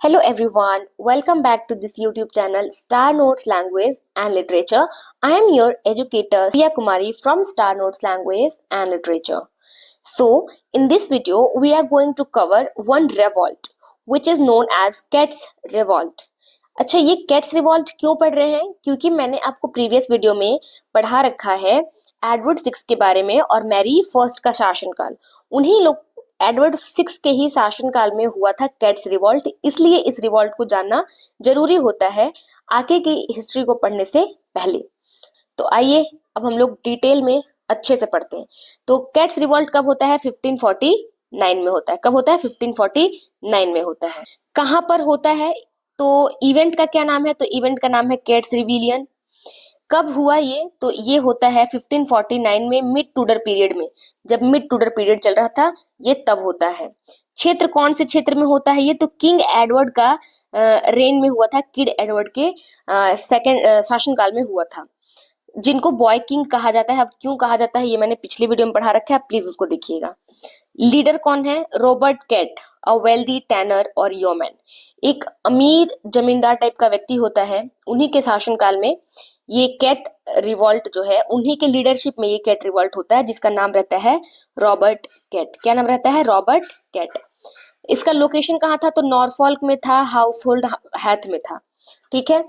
Hello everyone, welcome back to this YouTube channel Star Notes Language and Literature. I am your educator Priya Kumari from Star Notes Language and Literature. So, in this video, we are going to cover one revolt which is known as Cats Revolt. अच्छा, ये cats revolt क्यों पढ़ रहे हैं? क्योंकि मैंने आपको previous video में पढ़ा रखा है एडवर्ड सिक्स के बारे में और मैरी फर्स्ट का शासनकाल। उन्हीं लोग एडवर्ड सिक्स के ही शासनकाल में हुआ था कैट्स रिवॉल्ट, इसलिए इस रिवॉल्ट को जानना जरूरी होता है आगे की हिस्ट्री को पढ़ने से पहले। तो आइए अब हम लोग डिटेल में अच्छे से पढ़ते हैं। तो कैट्स रिवॉल्ट कब होता है? 1549 में होता है। कब होता है? 1549 में होता है। कहाँ पर होता है? तो इवेंट का क्या नाम है? तो इवेंट का नाम है कैट्स रिविलियन। कब हुआ ये? तो ये होता है 1549 में मिड टूडर पीरियड में, जब मिड टूडर पीरियड चल रहा था ये तब होता है। क्षेत्र कौन से क्षेत्र में होता है ये? तो किंग एडवर्ड का रेन में हुआ था, किंग एडवर्ड के सेकंड शासनकाल में हुआ था, जिनको बॉय किंग कहा जाता है। अब क्यों कहा जाता है ये मैंने पिछले वीडियो में पढ़ा रखा है, प्लीज उसको देखिएगा। लीडर कौन है? Robert Kett, a wealthy tanner और योमैन। एक अमीर जमींदार टाइप का व्यक्ति होता है, उन्हीं के शासनकाल में ये कैट रिवॉल्ट जो है, उन्हीं के लीडरशिप में ये कैट रिवॉल्ट होता है, जिसका नाम रहता है रॉबर्ट कैट। क्या नाम रहता है? Robert cat. इसका लोकेशन कहाँ था? तो नॉरफॉल्क में था, हाउसहोल्ड हैथ में था। ठीक है,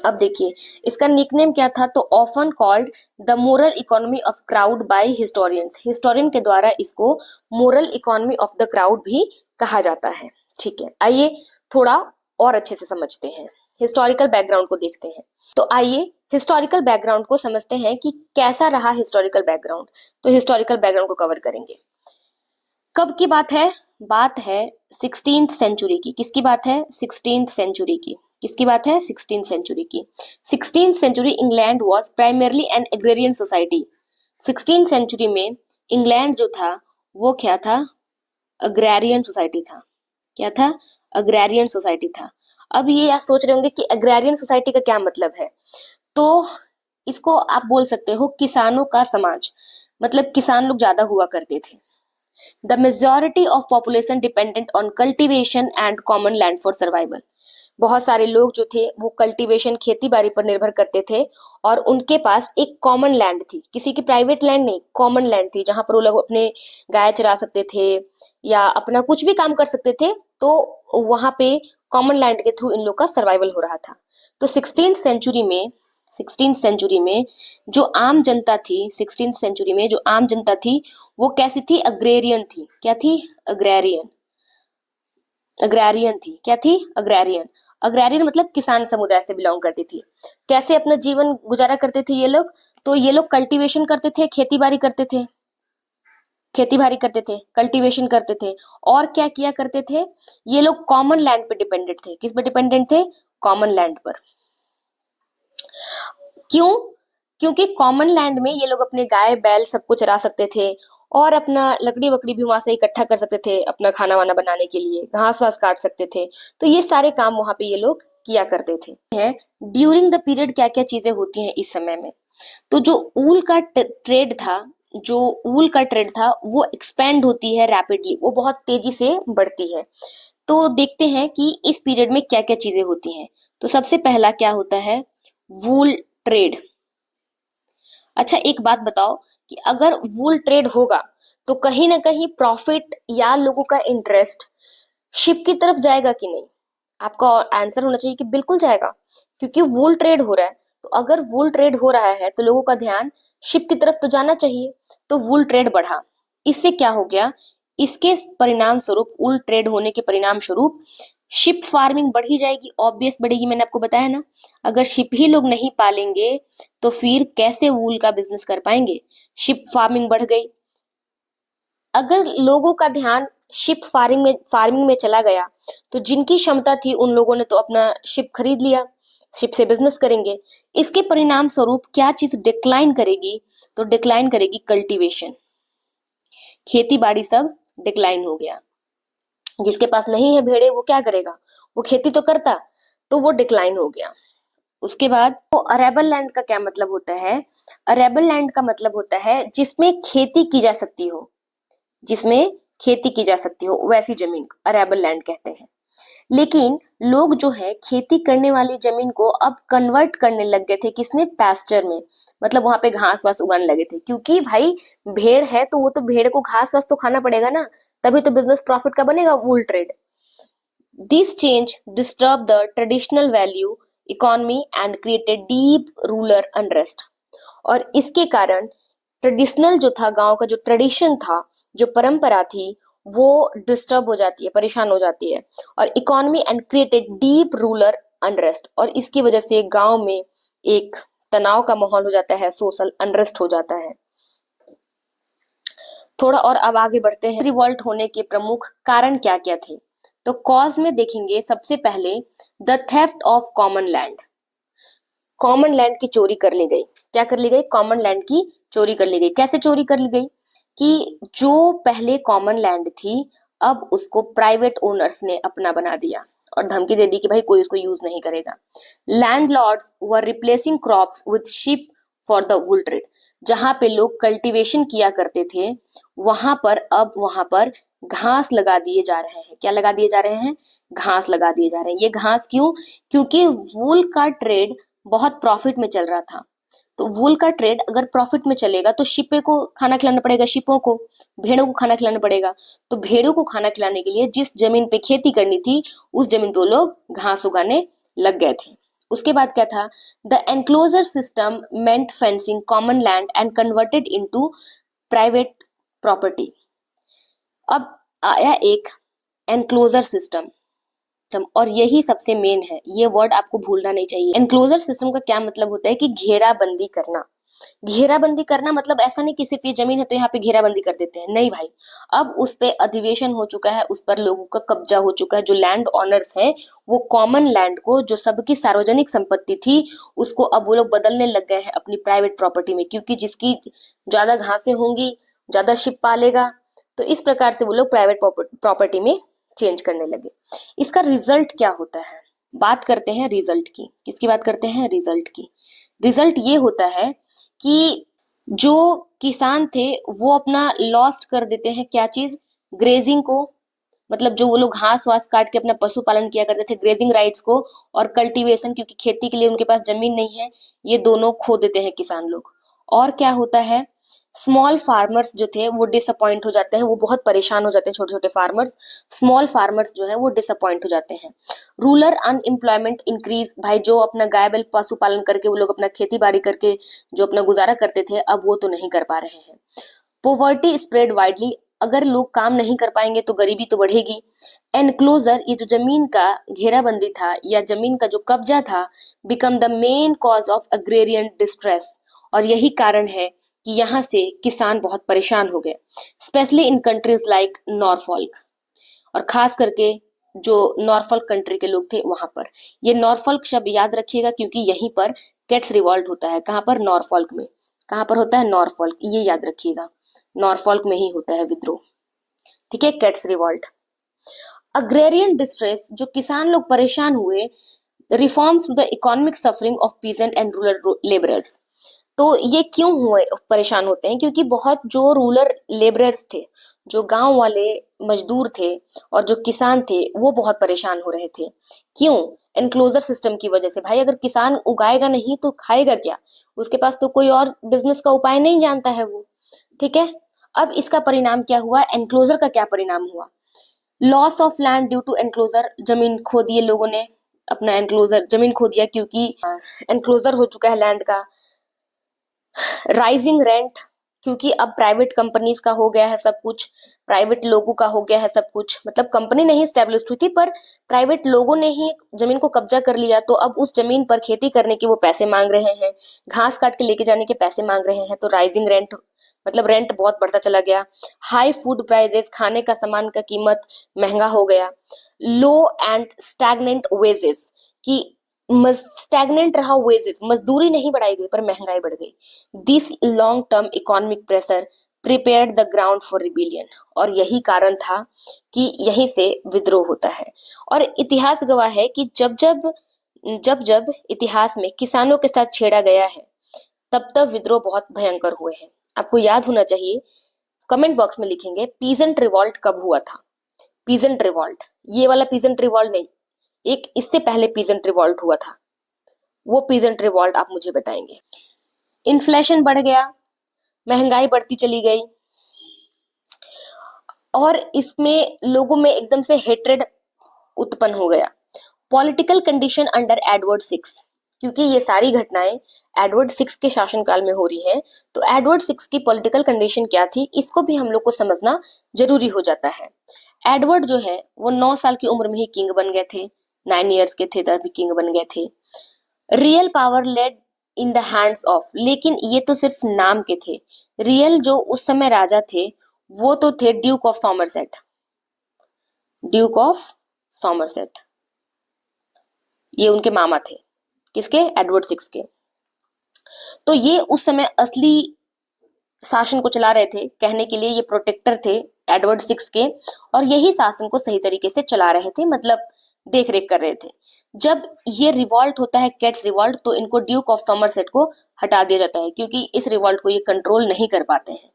अब देखिए इसका निकनेम क्या था? तो often called the moral economy of crowd by historians. Historian के द्वारा इसको moral economy of the crowd भी कहा जाता है। ठीक है, आइए थोड़ा और अच्छे से समझते हैं, हिस्टोरिकल बैकग्राउंड को देखते हैं। तो आइए हिस्टोरिकल बैकग्राउंड को समझते हैं कि कैसा रहा हिस्टोरिकल बैकग्राउंड। तो हिस्टोरिकल बैकग्राउंड को कवर करेंगे। कब की बात है? बात है 16th सेंचुरी की। किसकी बात है? 16th सेंचुरी की। किसकी बात है? 16th सेंचुरी की। 16th century England was primarily an agrarian society. 16th century में इंग्लैंड जो था वो क्या था? अग्रेरियन सोसाइटी था। क्या था? अग्रेरियन सोसाइटी था। अब ये आप सोच रहे होंगे कि अग्रेरियन सोसाइटी का क्या मतलब है? तो इसको आप बोल सकते हो किसानों का समाज, मतलब किसान लोग ज्यादा हुआ करते थे। The majority of population dependent on cultivation and common land for survival. बहुत सारे लोग जो थे वो कल्टीवेशन, खेती बाड़ी पर निर्भर करते थे और उनके पास एक कॉमन लैंड थी, किसी की प्राइवेट लैंड नहीं, कॉमन लैंड थी, जहां पर वो लोग अपने गाय चरा सकते थे या अपना कुछ भी काम कर सकते थे। तो वहां पे कॉमन लैंड के थ्रू इन लोग का सर्वाइवल हो रहा था। तो 16th सेंचुरी में जो आम जनता थी, 16th सेंचुरी में जो आम जनता थी वो कैसी थी? अग्रेरियन थी। क्या थी? अग्रेरियन। अग्रेरियन थी। क्या थी? अग्रेरियन। अग्रेरियन मतलब किसान समुदाय से बिलोंग करती थी। कैसे अपना जीवन गुजारा करते थे ये लोग? तो ये लोग कल्टीवेशन करते थे, खेती बाड़ी करते थे, खेती बाड़ी करते थे, कल्टीवेशन करते थे, और क्या किया करते थे? ये लोग कॉमन लैंड पे डिपेंडेंट थे। किस पे डिपेंडेंट थे? कॉमन लैंड पर। क्यों? क्योंकि कॉमन लैंड में ये लोग अपने गाय बैल सब कुछ चरा सकते थे और अपना लकड़ी वकड़ी भी वहां से इकट्ठा कर सकते थे, अपना खाना वाना बनाने के लिए घास वास काट सकते थे। तो ये सारे काम वहां पे ये लोग किया करते थे। ड्यूरिंग द पीरियड क्या क्या चीजें होती हैं इस समय में? तो जो ऊल का ट्रेड था, जो ऊल का ट्रेड था वो एक्सपेंड होती है रैपिडली, वो बहुत तेजी से बढ़ती है। तो देखते हैं कि इस पीरियड में क्या क्या चीजें होती हैं। तो सबसे पहला क्या होता है? वूल ट्रेड। अच्छा, एक बात बताओ कि अगर वूल ट्रेड होगा तो कहीं ना कहीं प्रॉफिट या लोगों का इंटरेस्ट शिप की तरफ जाएगा कि नहीं? आपका आंसर होना चाहिए कि बिल्कुल जाएगा, क्योंकि वूल ट्रेड हो रहा है। तो अगर वूल ट्रेड हो रहा है तो लोगों का ध्यान शिप की तरफ तो जाना चाहिए। तो वूल ट्रेड बढ़ा। इससे क्या हो गया? इसके परिणाम स्वरूप, वूल ट्रेड होने के परिणाम स्वरूप शिप फार्मिंग बढ़ी जाएगी, ऑब्वियस बढ़ेगी। मैंने आपको बताया ना, अगर शिप ही लोग नहीं पालेंगे तो फिर कैसे वूल का बिजनेस कर पाएंगे? शिप फार्मिंग बढ़ गई। अगर लोगों का ध्यान शिप फार्मिंग में चला गया तो जिनकी क्षमता थी उन लोगों ने तो अपना शिप खरीद लिया, शिप से बिजनेस करेंगे। इसके परिणाम स्वरूप क्या चीज डिक्लाइन करेगी? तो डिक्लाइन करेगी कल्टीवेशन, खेती बाड़ी सब डिक्लाइन हो गया। जिसके पास नहीं है भेड़े वो क्या करेगा? वो खेती तो करता, तो वो डिक्लाइन हो गया। उसके बाद तो अरेबल लैंड का क्या मतलब होता है? अरेबल लैंड का मतलब होता है जिसमें खेती की जा सकती हो, जिसमें खेती की जा सकती हो वैसी जमीन अरेबल लैंड कहते हैं। लेकिन लोग जो है खेती करने वाली जमीन को अब कन्वर्ट करने लग गए थे किसने, पैस्चर में। मतलब वहां पे घास वास उगाने लगे थे, क्योंकि भाई भेड़ है तो वो तो भेड़ को घास वास तो खाना पड़ेगा ना, तभी तो बिजनेस प्रॉफिट का बनेगा, wool trade. This change disturb the traditional value economy and created deep rural unrest. और इसके कारण ट्रेडिशनल जो था, गांव का जो ट्रेडिशन था, जो परंपरा थी, वो डिस्टर्ब हो जाती है, परेशान हो जाती है। और economy and created deep rural unrest, और इसकी वजह से गांव में एक तनाव का माहौल हो जाता है, सोशल अनरेस्ट हो जाता है। थोड़ा और अब आगे बढ़ते हैं, रिवॉल्ट होने के प्रमुख कारण क्या क्या थे। तो कॉज में देखेंगे सबसे पहले the theft of common land. Common land की चोरी कर ली गई। क्या कर ली गई, कॉमन लैंड की चोरी कर ली गई। कैसे चोरी कर ली गई कि जो पहले कॉमन लैंड थी, अब उसको प्राइवेट ओनर्स ने अपना बना दिया और धमकी दे दी कि भाई कोई उसको यूज नहीं करेगा। Landlords were replacing crops with sheep for the wool trade. जहां पे लोग कल्टीवेशन किया करते थे, वहां पर अब वहां पर घास लगा दिए जा रहे हैं। क्या लगा दिए जा रहे हैं, घास लगा दिए जा रहे हैं। ये घास क्यों, क्योंकि वूल का ट्रेड बहुत प्रॉफिट में चल रहा था। तो वूल का ट्रेड अगर प्रॉफिट में चलेगा तो शिपे को खाना खिलाना पड़ेगा, शिपों को, भेड़ों को खाना खिलाना पड़ेगा। तो भेड़ों को खाना खिलाने के लिए जिस जमीन पे खेती करनी थी, उस जमीन पे वो लोग घास उगाने लग गए थे। उसके बाद क्या था, the enclosure system meant fencing common land and converted into private property. अब आया एक एनक्लोजर सिस्टम, और यही सबसे मेन है, ये वर्ड आपको भूलना नहीं चाहिए। एनक्लोजर सिस्टम का क्या मतलब होता है कि घेराबंदी करना। घेराबंदी करना मतलब ऐसा नहीं कि सिर्फ ये जमीन है तो यहाँ पे घेराबंदी कर देते हैं, नहीं भाई। अब उस पे अधिवेशन हो चुका है, उस पर लोगों का कब्जा हो चुका है। जो लैंड ऑनर्स हैं, वो कॉमन लैंड को, जो सबकी सार्वजनिक संपत्ति थी, उसको अब वो लोग बदलने लग गए हैं अपनी प्राइवेट प्रॉपर्टी में, क्योंकि जिसकी ज्यादा घासें होंगी, ज्यादा शिप पालेगा, तो इस प्रकार से वो लोग प्राइवेट प्रॉपर्टी में चेंज करने लगे। इसका रिजल्ट क्या होता है, बात करते हैं रिजल्ट की। किसकी बात करते हैं, रिजल्ट की। रिजल्ट ये होता है कि जो किसान थे वो अपना लॉस्ट कर देते हैं, क्या चीज, ग्रेजिंग को। मतलब जो वो लोग घास वास काट के अपना पशुपालन किया करते थे, ग्रेजिंग राइट्स को, और कल्टीवेशन, क्योंकि खेती के लिए उनके पास जमीन नहीं है, ये दोनों खो देते हैं किसान लोग। और क्या होता है, स्मॉल फार्मर्स जो थे वो डिसअपॉइंट हो जाते हैं, वो बहुत परेशान हो जाते हैं, छोटे छोटे फार्मर्स, स्मॉल फार्मर्स जो है वो डिसअपॉइंट हो जाते हैं। रूरल अनएम्प्लॉयमेंट इंक्रीज, भाई जो अपना गाय बैल पशुपालन करके वो लोग अपना खेती बाड़ी करके जो अपना गुजारा करते थे, अब वो तो नहीं कर पा रहे हैं। पोवर्टी स्प्रेड वाइडली, अगर लोग काम नहीं कर पाएंगे तो गरीबी तो बढ़ेगी। एनक्लोजर, ये जो जमीन का घेराबंदी था या जमीन का जो कब्जा था, become the main cause of agrarian distress, और यही कारण है कि यहाँ से किसान बहुत परेशान हो गए, स्पेशली इन कंट्रीज लाइक नॉर्फॉल्क, और खास करके जो नॉर्फॉल्क कंट्री के लोग थे वहां पर। ये नॉर्फॉल्क शब्द याद रखिएगा, क्योंकि यहीं पर कैट्स रिवॉल्ट होता है। कहाँ पर, नॉर्फॉल्क में। कहाँ पर होता है, नॉर्फॉल्क, ये याद रखिएगा, नॉर्फॉल्क में ही होता है विद्रोह। ठीक है, कैट्स रिवॉल्ट। अग्रेरियन डिस्ट्रेस, जो किसान लोग परेशान हुए, reforms to the economic suffering of peasant and rural labourers. तो ये क्यों हुए, परेशान होते हैं, क्योंकि बहुत जो रूरल लेबरर्स थे, जो गांव वाले मजदूर थे और जो किसान थे, वो बहुत परेशान हो रहे थे। क्यों, एनक्लोजर सिस्टम की वजह से। भाई अगर किसान उगाएगा नहीं तो खाएगा क्या, उसके पास तो कोई और बिजनेस का उपाय नहीं जानता है वो। ठीक है, अब इसका परिणाम क्या हुआ, एनक्लोजर का क्या परिणाम हुआ, loss of land due to enclosure, जमीन खो दिए लोगों ने, अपना एनक्लोजर जमीन खो दिया क्योंकि एनक्लोजर हो चुका है लैंड का। राइजिंग रेंट, क्योंकि अब प्राइवेट कंपनीज का हो गया है सब कुछ, प्राइवेट लोगों का हो गया है सब कुछ, मतलब कंपनी नहीं स्टेब्लिश हुई थी पर प्राइवेट लोगों ने ही जमीन को कब्जा कर लिया, तो अब उस जमीन पर खेती करने के वो पैसे मांग रहे हैं, घास काट के लेके जाने के पैसे मांग रहे हैं, तो राइजिंग रेंट, मतलब रेंट बहुत बढ़ता चला गया। हाई फूड प्राइजेस, खाने का सामान का कीमत महंगा हो गया। लो एंड स्टैग्नेंट वेजेस, कि स्टैग्नेंट रहा वेजेस, मजदूरी नहीं बढ़ाई गई पर महंगाई बढ़ गई। This long term economic pressure prepared the ground for rebellion, और यही कारण था कि यहीं से विद्रोह होता है। और इतिहास गवाह है कि जब जब इतिहास में किसानों के साथ छेड़ा गया है, तब तब विद्रोह बहुत भयंकर हुए हैं। आपको याद होना चाहिए, कमेंट बॉक्स में लिखेंगे पीजेंट रिवॉल्ट कब हुआ था। पीजेंट रिवॉल्ट, ये वाला पीजेंट रिवॉल्ट नहीं, एक इससे पहले पीजेंट रिवॉल्ट हुआ था, वो पीजेंट रिवॉल्ट आप मुझे बताएंगे। इन्फ्लेशन बढ़ गया, महंगाई बढ़ती चली गई, और इसमें लोगों में एकदम से हेट्रेड उत्पन्न हो गया। Political condition under Edward six, क्योंकि ये सारी घटनाएं एडवर्ड सिक्स के शासनकाल में हो रही हैं, तो एडवर्ड सिक्स की पॉलिटिकल कंडीशन क्या थी इसको भी हम लोग को समझना जरूरी हो जाता है। एडवर्ड जो है वो 9 साल की उम्र में ही किंग बन गए थे, 9 इयर्स के थे तभी किंग बन गए थे। Real power laid in the hands of, लेकिन ये तो सिर्फ नाम के थे, रियल जो उस समय राजा थे वो तो थे Duke of Somerset, Duke of Somerset, ये उनके मामा थे, किसके, एडवर्ड सिक्स के। तो ये उस समय असली शासन को चला रहे थे, कहने के लिए ये प्रोटेक्टर थे एडवर्ड सिक्स के, और यही शासन को सही तरीके से चला रहे थे, मतलब देख रेख कर रहे थे। जब ये रिवॉल्ट होता है, कैट्स रिवॉल्ट, तो इनको ड्यूक ऑफ सॉमरसेट को हटा दिया जाता है, क्योंकि इस रिवॉल्ट को ये कंट्रोल नहीं कर पाते हैं।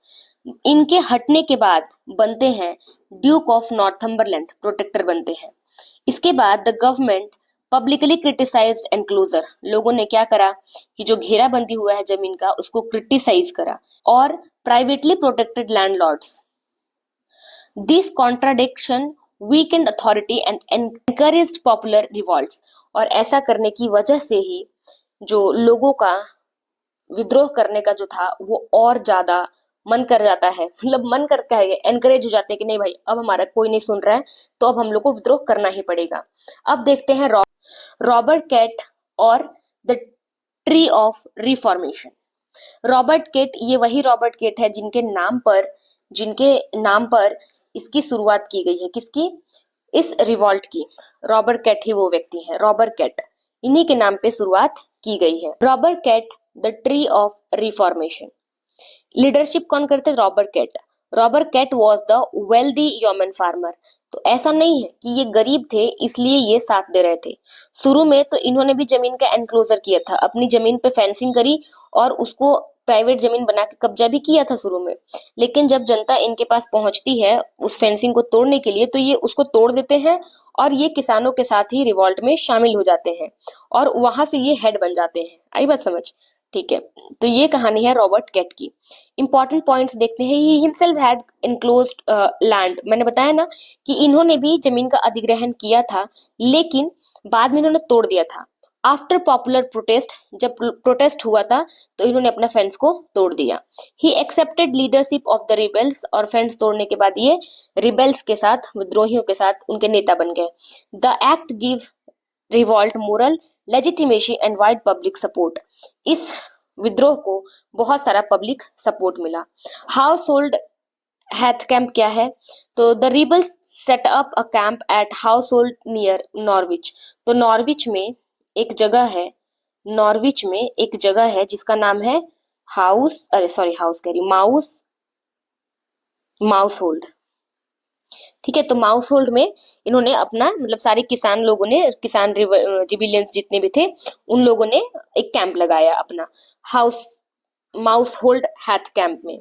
इनके हटने के बाद बनते हैं ड्यूक ऑफ नॉर्थम्बरलैंड, प्रोटेक्टर बनते हैं। इसके बाद the government publicly criticised enclosure, लोगों ने क्या करा कि जो घेराबंदी हुआ है जमीन का उसको क्रिटिसाइज करा, और privately protected landlords. This contradiction weekend authority and encouraged popular revolts, और ऐसा करने की वजह से ही जो लोगों का विद्रोह करने का जो था वो और ज्यादा मन कर जाता है, मतलब मन करता है, एनकरेज हो जाते हैं कि नहीं भाई अब हमारा कोई नहीं सुन रहा है, तो अब हम लोग को विद्रोह करना ही पड़ेगा। अब देखते हैं रॉबर्ट कैट और the tree of reformation. Robert Kett, ये वही रॉबर्ट केट है जिनके नाम पर इसकी शुरुआत की गई है, किसकी, इस रिवॉल्ट की। रॉबर्ट कैट ही वो व्यक्ति है, रॉबर्ट कैट, इन्हीं के नाम पे शुरुआत की गई है। Robert Kett the tree of reformation. Leadership कौन करते, Robert Kett. Robert Kett was the wealthy yeoman farmer, तो ऐसा नहीं है कि ये गरीब थे इसलिए ये साथ दे रहे थे। शुरू में तो इन्होंने भी जमीन का एनक्लोजर किया था, अपनी जमीन पे फेंसिंग करी और उसको प्राइवेट जमीन बना के कब्जा भी किया था शुरू में, लेकिन जब जनता इनके पास पहुंचती है उस फेंसिंग को तोड़ने के लिए तो ये उसको तोड़ देते हैं, और ये किसानों के साथ ही रिवॉल्ट में शामिल हो जाते हैं, और वहां से ये हेड बन जाते हैं। आई बात समझ, ठीक है। तो ये कहानी है रॉबर्ट कैट की। इंपॉर्टेंट पॉइंट्स देखते हैं। He himself had enclosed land, मैंने बताया ना कि इन्होंने भी जमीन का अधिग्रहण किया था, लेकिन बाद में इन्होंने तोड़ दिया था। आफ्टर पॉपुलर प्रोटेस्ट, जब प्रोटेस्ट हुआ था तो इन्होंने अपना फेंस को तोड़ दिया। He accepted leadership of the rebels, और फेंस तोड़ने के बाद ये रिबेल्स के साथ, विद्रोहियों के साथ उनके नेता बन गए। The act give revolt moral legitimacy and wide public support, इस विद्रोह को बहुत सारा पब्लिक सपोर्ट मिला। हाउस होल्ड हैथ कैंप क्या है, तो the rebels set up a camp at house hold near Norwich, तो नॉर्विच में एक जगह है, नॉर्विच में एक जगह है जिसका नाम है हाउस, अरे सॉरी हाउस कह रही, माउस होल्ड, ठीक है। तो माउस होल्ड में इन्होंने अपना, मतलब सारे किसान लोगों ने, किसान रिबिलियंस जितने भी थे उन लोगों ने एक कैंप लगाया अपना माउस होल्ड हैथ कैंप में,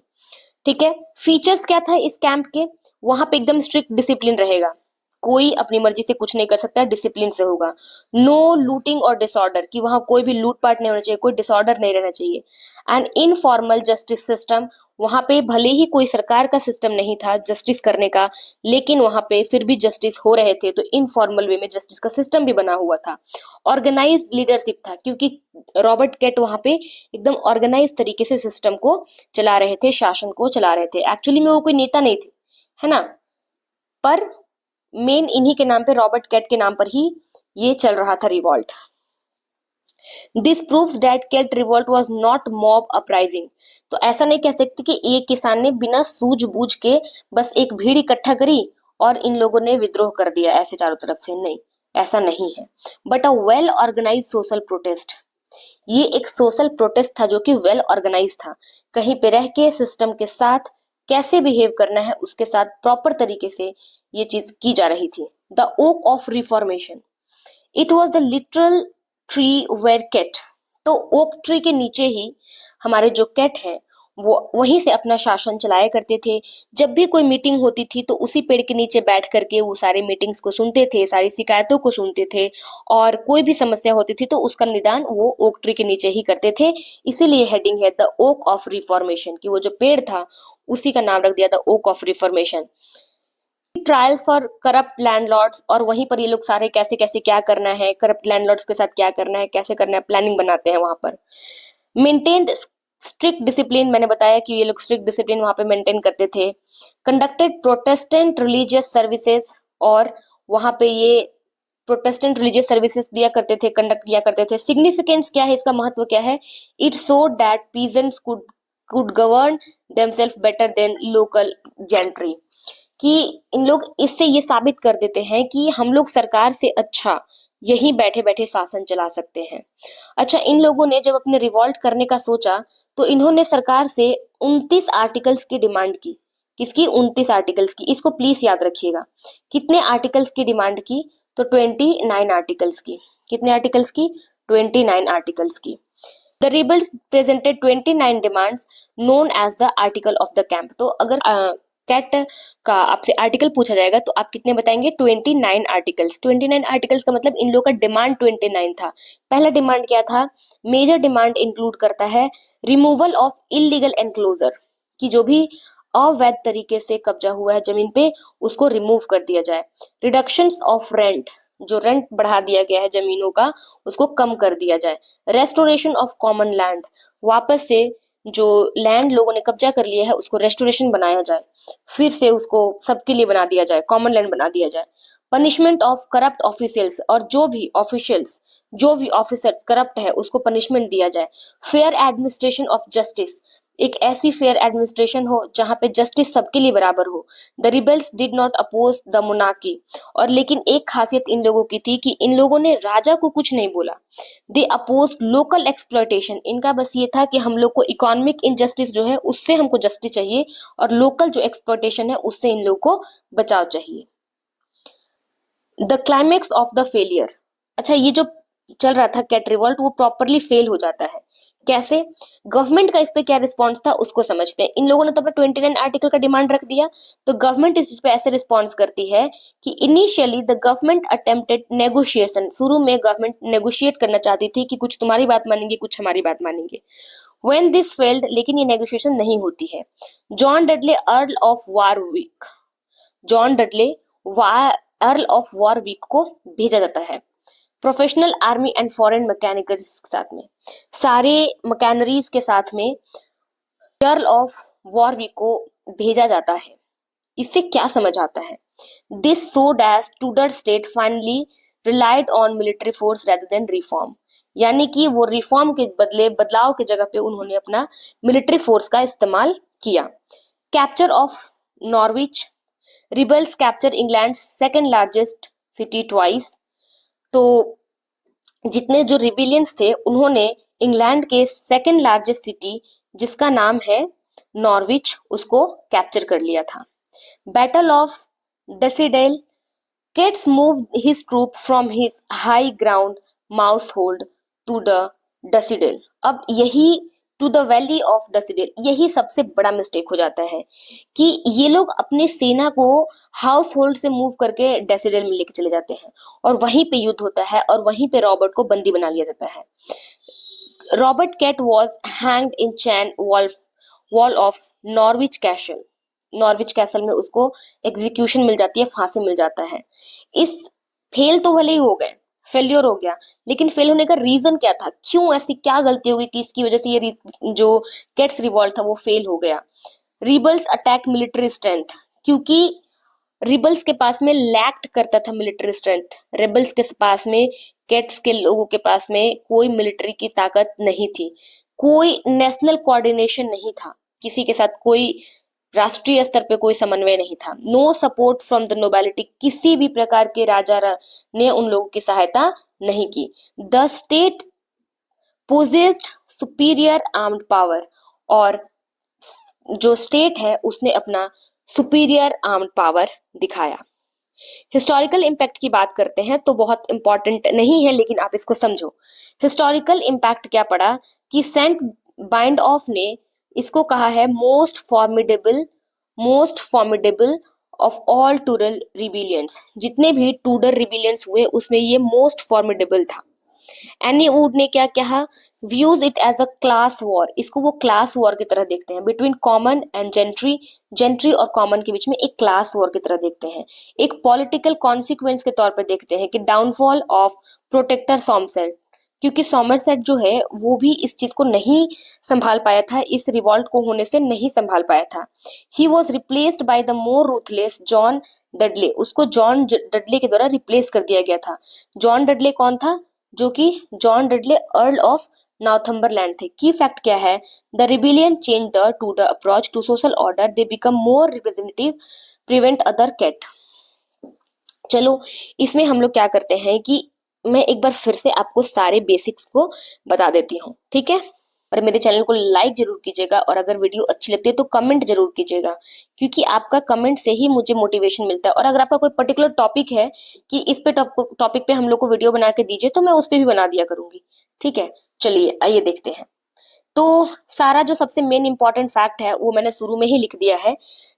ठीक है। फीचर्स क्या था इस कैंप के, वहां पे एकदम स्ट्रिक्ट डिसिप्लिन रहेगा, कोई अपनी मर्जी से कुछ नहीं कर सकता, डिसिप्लिन से होगा। नो लूटिंग और डिसऑर्डर, कि वहां कोई भी लूटपाट नहीं होना चाहिए, कोई डिसऑर्डर नहीं रहना चाहिए। एंड इनफॉर्मल जस्टिस सिस्टम, वहां पे भले ही कोई सरकार का सिस्टम नहीं था जस्टिस करने का, लेकिन वहां पे फिर भी जस्टिस हो रहे थे, तो इनफॉर्मल वे में जस्टिस का सिस्टम भी बना हुआ था। ऑर्गेनाइज्ड लीडरशिप था, क्योंकि रॉबर्ट कैट वहां पे एकदम ऑर्गेनाइज तरीके से सिस्टम को चला रहे थे, शासन को चला रहे थे। एक्चुअली में वो कोई नेता नहीं थे, है ना, पर मेन इन्हीं के नाम पे, रॉबर्ट कैट के नाम पर ही ये चल रहा था revolt. This proves that Kett revolt was not mob uprising, तो ऐसा नहीं कह सकते कि एक किसान ने बिना सूझबूझ के बस एक भीड़ इकट्ठा करी और इन लोगों ने विद्रोह कर दिया ऐसे चारों तरफ से, नहीं, ऐसा नहीं है। But a well organise social protest, ये एक सोशल प्रोटेस्ट था जो कि वेल ऑर्गेनाइज था, कहीं पे रह के सिस्टम के साथ कैसे बिहेव करना है उसके साथ प्रॉपर तरीके से ये चीज की जा रही थी। The oak of reformation, it was the literal tree where Kett, तो ओक ट्री के नीचे ही हमारे जो कैट है वो वहीं से अपना शासन चलाया करते थे। जब भी कोई मीटिंग होती थी तो उसी पेड़ के नीचे बैठ करके वो सारे मीटिंग्स को सुनते थे, सारी शिकायतों को सुनते थे, और कोई भी समस्या होती थी तो उसका निदान वो ओक ट्री के नीचे ही करते थे। इसीलिए हेडिंग है द ओक ऑफ रिफॉर्मेशन, कि वो जो पेड़ था उसी का नाम रख दिया the oak of reformation. Trials for corrupt landlords, और वहीं पर ये लोग सारे कैसे कैसे क्या करना है, करप्ट लैंडलॉर्ड्स के साथ क्या करना है, कैसे करना है, प्लानिंग बनाते हैं वहां पर। मेंटेन्ड स्ट्रिक्ट डिसिप्लिन, मैंने बताया कि ये लोग स्ट्रिक्ट डिसिप्लिन वहां पे मेंटेन करते थे। कंडक्टेड प्रोटेस्टेंट रिलीजियस सर्विसेज, और वहां पे ये प्रोटेस्टेंट रिलीजियस सर्विसेज दिया करते थे, कंडक्ट किया करते थे। सिग्निफिकेंस क्या है, इसका महत्व क्या है? It show that peasants could govern themselves better than local gentry, कि इन लोग इससे ये साबित कर देते हैं कि हम लोग सरकार से अच्छा यहीं बैठे बैठे शासन चला सकते हैं। अच्छा, इन लोगों ने जब अपने रिवॉल्ट करने का सोचा तो इन्होंने सरकार से 29 आर्टिकल्स की डिमांड की। किसकी? 29 आर्टिकल्स की। इसको प्लीज याद रखिएगा। कितने आर्टिकल्स की डिमांड की? तो 29 आर्टिकल्स की। कितने आर्टिकल्स की? 29 आर्टिकल्स की। The rebels presented 29 demands known as the Article of the Camp। तो अगर कैट का आपसे आर्टिकल पूछा जाएगा तो आप कितने बताएंगे? 29 आर्टिकल्स। 29 आर्टिकल्स का मतलब इन लोग का डिमांड 29 था। पहला डिमांड क्या था? मेजर डिमांड इंक्लूड करता है रिमूवल ऑफ इलीगल एनक्लोजर, कि जो भी अवैध तरीके से कब्जा हुआ है जमीन पे उसको रिमूव कर दिया जाए। रिडक्शंस ऑफ रेंट, जो रेंट बढ़ा दिया गया है जमीनों का उसको कम कर दिया जाए। रेस्टोरेशन ऑफ कॉमन लैंड, वापस से जो लैंड लोगों ने कब्जा कर लिया है उसको रेस्टोरेशन बनाया जाए, फिर से उसको सबके लिए बना दिया जाए, कॉमन लैंड बना दिया जाए। पनिशमेंट ऑफ करप्ट ऑफिशियल्स, और जो भी ऑफिशियल्स, जो भी ऑफिसर्स करप्ट है उसको पनिशमेंट दिया जाए। फेयर एडमिनिस्ट्रेशन ऑफ जस्टिस, एक ऐसी फेयर एडमिनिस्ट्रेशन हो जहां पे जस्टिस सबके लिए बराबर हो। The rebels did not oppose the monarchy, और लेकिन एक खासियत इन लोगों की थी कि इन लोगों ने राजा को कुछ नहीं बोला। दे अपोज लोकल एक्सप्लॉयटेशन, इनका बस ये था कि हम लोग को इकोनॉमिक इनजस्टिस जो है उससे हमको जस्टिस चाहिए, और लोकल जो एक्सप्लॉयटेशन है उससे इन लोग को बचाव चाहिए। The climax of the failure, अच्छा ये जो चल रहा था कैट रिवॉल्ट वो प्रॉपरली फेल हो जाता है। कैसे? गवर्नमेंट का इस पे क्या रिस्पॉन्स था उसको समझते हैं। इन लोगों ने तो अपना 29 आर्टिकल का डिमांड रख दिया, तो गवर्नमेंट इस पे ऐसे रिस्पॉन्स करती है कि initially the government attempted negotiation, शुरू में गवर्नमेंट नेगोशिएट करना चाहती थी कि कुछ तुम्हारी बात मानेंगे कुछ हमारी बात मानेंगे। व्हेन दिस फेल्ड, लेकिन ये नेगोशिएशन नहीं होती है। John Dudley Earl of वारविक, John Dudley Earl of वारविक को भेजा जाता है professional army and foreign mechanicals के साथ में, सारे मैकेनरीज के साथ में अर्ल ऑफ वारविक को भेजा जाता है। इससे क्या समझ आता है? This so dash Tudor state finally relied on military force rather than reform, यानी कि वो रिफॉर्म के बदले बदलाव के जगह पे उन्होंने अपना मिलिट्री फोर्स का इस्तेमाल किया। Capture of Norwich, rebels capture England second largest city twice. तो जितने जो रिबिलियंस थे उन्होंने इंग्लैंड के सेकेंड लार्जेस्ट सिटी जिसका नाम है नॉर्विच उसको कैप्चर कर लिया था। Battle of Dussindale, Kett's moved his troop from his high ground Mousehold to the द डेसिडेल। अब यही to the valley of Dussindale, यही सबसे बड़ा मिस्टेक हो जाता है कि ये लोग अपने सेना को हाउस होल्ड से मूव करके डेसिडेल में लेके चले जाते हैं, और वहीं पे युद्ध होता है और वहीं पे रॉबर्ट को बंदी बना लिया जाता है। Robert Kett was hanged in chain wall of Norwich Castle, Norwich Castle में उसको एग्जीक्यूशन मिल जाती है, फांसी मिल जाता है। इस फेल तो भले ही हो गए, फेल्योर हो गया, लेकिन फेल होने का रीजन क्या था? क्यों ऐसी क्या गलती हो गई कि इसकी वजह से ये जो कैट्स रिवॉल्ट था वो फेल हो गया? रिबल्स अटैक मिलिट्री स्ट्रेंथ, क्योंकि रिबल्स के पास में लैक्ट करता था मिलिट्री स्ट्रेंथ। रिबल्स के पास में, कैट्स के लोगों के पास में कोई मिलिट्री की ताकत नहीं थी, कोई नेशनल कोऑर्डिनेशन नहीं था, किसी के साथ कोई राष्ट्रीय स्तर पे कोई समन्वय नहीं था। No support from the nobility, किसी भी प्रकार के राजा ने उन लोगों की सहायता नहीं की। The state possessed superior armed power, और जो स्टेट है उसने अपना सुपीरियर आर्म्ड पावर दिखाया। हिस्टोरिकल इम्पैक्ट की बात करते हैं तो बहुत इंपॉर्टेंट नहीं है लेकिन आप इसको समझो। हिस्टोरिकल इम्पैक्ट क्या पड़ा कि सेंट बाइंड ऑफ ने इसको कहा है most formidable of all Tudor rebellions. जितने भी टूडर रिबिलियंस हुए उसमें ये मोस्ट फॉर्मिडेबल था। एनी वुड ने क्या कहा, views it as a class war, इसको वो क्लास वॉर की तरह देखते हैं, between common and gentry, gentry और कॉमन के बीच में एक क्लास वॉर की तरह देखते हैं, एक पॉलिटिकल कॉन्सिक्वेंस के तौर पर देखते हैं कि डाउनफॉल ऑफ प्रोटेक्टर सॉमरसेट, क्योंकि सॉमरसेट जो है वो भी इस चीज को नहीं संभाल पाया था, इस रिवॉल्ट को होने से नहीं संभाल पाया था। He was replaced by the more ruthless John Dudley, उसको जॉन डडले के द्वारा रिप्लेस कर दिया गया था। जॉन डडले कौन था, जो कि John Dudley Earl of Northumberland थे। की फैक्ट क्या है, the rebellion change the to the approach to social order, they become more representative, prevent other Kett. चलो इसमें हम लोग क्या करते हैं कि मैं एक बार फिर से आपको सारे बेसिक्स को बता देती हूँ, ठीक है। और मेरे चैनल को लाइक जरूर कीजिएगा, और अगर वीडियो अच्छी लगती है तो कमेंट जरूर कीजिएगा, क्योंकि आपका कमेंट से ही मुझे मोटिवेशन मिलता है। और अगर आपका कोई पर्टिकुलर टॉपिक है कि इस पे टॉपिक पे हम लोग को वीडियो बना के दीजिए, तो मैं उस पे भी बना दिया करूंगी, ठीक है। चलिए आइए देखते हैं। तो सारा जो सबसे मेन इंपॉर्टेंट फैक्ट है वो मैंने शुरू में ही लिख दिया है।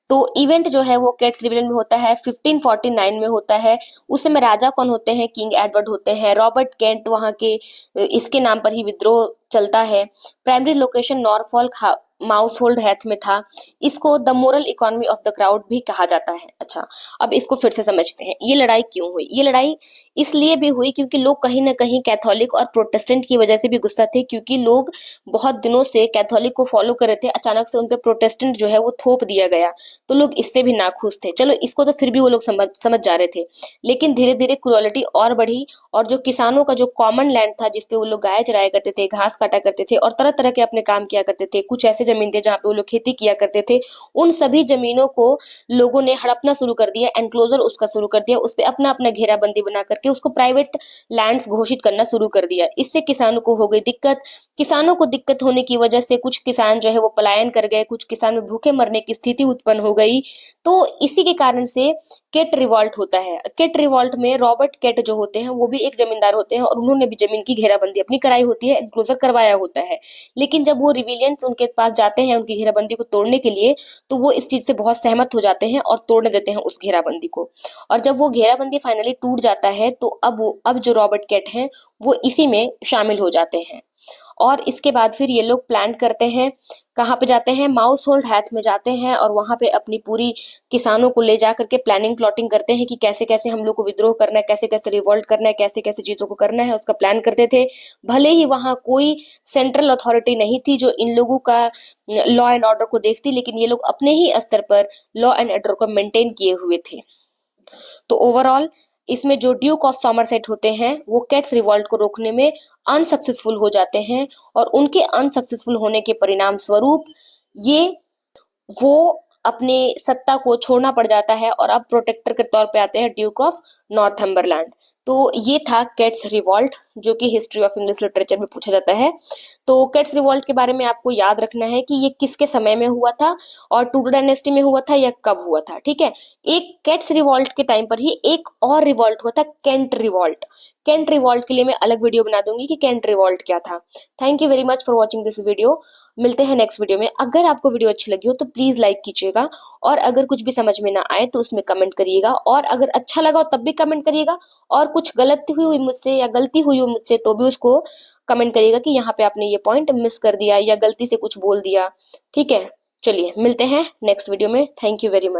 तो इवेंट जो है वो केट्स रिबेलियन में होता है, 1549 में होता है। उस समय राजा कौन होते हैं, किंग एडवर्ड होते हैं। रॉबर्ट केंट वहां के, इसके नाम पर ही विद्रोह चलता है। Primary location Norfolk Mousehold Heath में था। इसको the moral economy of the crowd भी कहा जाता है। अच्छा, अब इसको फिर से समझते हैं, ये लड़ाई क्यों हुई। ये लड़ाई इसलिए भी हुई क्योंकि लोग कहीं ना कहीं कैथोलिक और प्रोटेस्टेंट की वजह से भी गुस्सा थे, क्योंकि लोग बहुत दिनों से कैथोलिक को फॉलो कर रहे थे, अचानक से उन पे प्रोटेस्टेंट जो है वो थोप दिया गया, तो लोग इससे भी नाखुश थे। चलो इसको तो फिर भी वो लोग समझ जा रहे थे, लेकिन धीरे धीरे क्रुएलिटी और बढ़ी, और जो किसानों का जो कॉमन लैंड था जिसपे वो लोग गाय चराया करते थे, घास काटा करते थे और तरह तरह के अपने काम किया करते थे, कुछ ऐसे जमीन थे जहाँ पे वो लोग खेती किया करते थे, उन सभी जमीनों को लोगों ने हड़पना शुरू कर दिया, एनक्लोजर उसका शुरू कर दिया, उस पर अपना अपना घेराबंदी बना करके उसको प्राइवेट लैंड्स घोषित करना शुरू कर दिया। इससे किसानों को हो गई दिक्कत। किसानों को दिक्कत होने की वजह से कुछ किसान जो है वो पलायन कर गए, कुछ किसान में भूखे मरने की स्थिति उत्पन्न हो गई। तो इसी के कारण से केट रिवॉल्ट होता है। केट रिवॉल्ट में रॉबर्ट केट जो होते हैं वो भी एक जमींदार होते हैं, और उन्होंने भी जमीन की घेराबंदी अपनी कराई होती है, एनक्लोजर करवाया होता है। लेकिन जब वो रिविलियंस उनके पास जाते हैं उनकी घेराबंदी को तोड़ने के लिए, तो वो इस चीज से बहुत सहमत हो जाते हैं और तोड़ने देते हैं उस घेराबंदी को। और जब वो घेराबंदी फाइनली टूट जाता है, तो अब जो रॉबर्ट केट हैं वो इसी में शामिल हो जाते हैं। और इसके बाद फिर ये लोग प्लान करते हैं, कहाँ पे जाते हैं, माउस होल्ड हैथ में जाते हैं, और वहां पे अपनी पूरी किसानों को ले जा करके प्लानिंग प्लॉटिंग करते हैं कि कैसे कैसे हम लोग को विद्रोह करना है, कैसे कैसे रिवोल्ट करना है, कैसे कैसे चीजों को करना है, उसका प्लान करते थे। भले ही वहां कोई सेंट्रल अथॉरिटी नहीं थी जो इन लोगों का लॉ एंड ऑर्डर को देखती, लेकिन ये लोग अपने ही स्तर पर लॉ एंड ऑर्डर को मेंटेन किए हुए थे। तो ओवरऑल इसमें जो ड्यूक ऑफ सॉमरसेट होते हैं वो केट्स रिवॉल्ट को रोकने में अनसक्सेसफुल हो जाते हैं, और उनके अनसक्सेसफुल होने के परिणाम स्वरूप ये वो अपने सत्ता को छोड़ना पड़ जाता है, और अब प्रोटेक्टर के तौर पे आते हैं ड्यूक ऑफ नॉर्थम्बरलैंड। तो ये था केट्स रिवॉल्ट, जो कि हिस्ट्री ऑफ इंग्लिश लिटरेचर में पूछा जाता है। तो केट्स रिवॉल्ट के बारे में आपको याद रखना है कि ये किसके समय में हुआ था, और टूडर डायनेस्टी में हुआ था या कब हुआ था, ठीक है। एक केट्स रिवॉल्ट के टाइम पर ही एक और रिवॉल्ट हुआ था, केंट रिवॉल्ट। केंट रिवॉल्ट के लिए मैं अलग वीडियो बना दूंगी कि केंट रिवॉल्ट क्या था। Thank you very much for watching this video. मिलते हैं नेक्स्ट वीडियो में। अगर आपको वीडियो अच्छी लगी हो तो प्लीज लाइक कीजिएगा, और अगर कुछ भी समझ में ना आए तो उसमें कमेंट करिएगा, और अगर अच्छा लगा हो तब भी कमेंट करिएगा, और कुछ गलती हुई मुझसे या गलती हुई हो मुझसे तो भी उसको कमेंट करिएगा कि यहाँ पे आपने ये पॉइंट मिस कर दिया या गलती से कुछ बोल दिया, ठीक है। चलिए मिलते हैं नेक्स्ट वीडियो में। Thank you very much.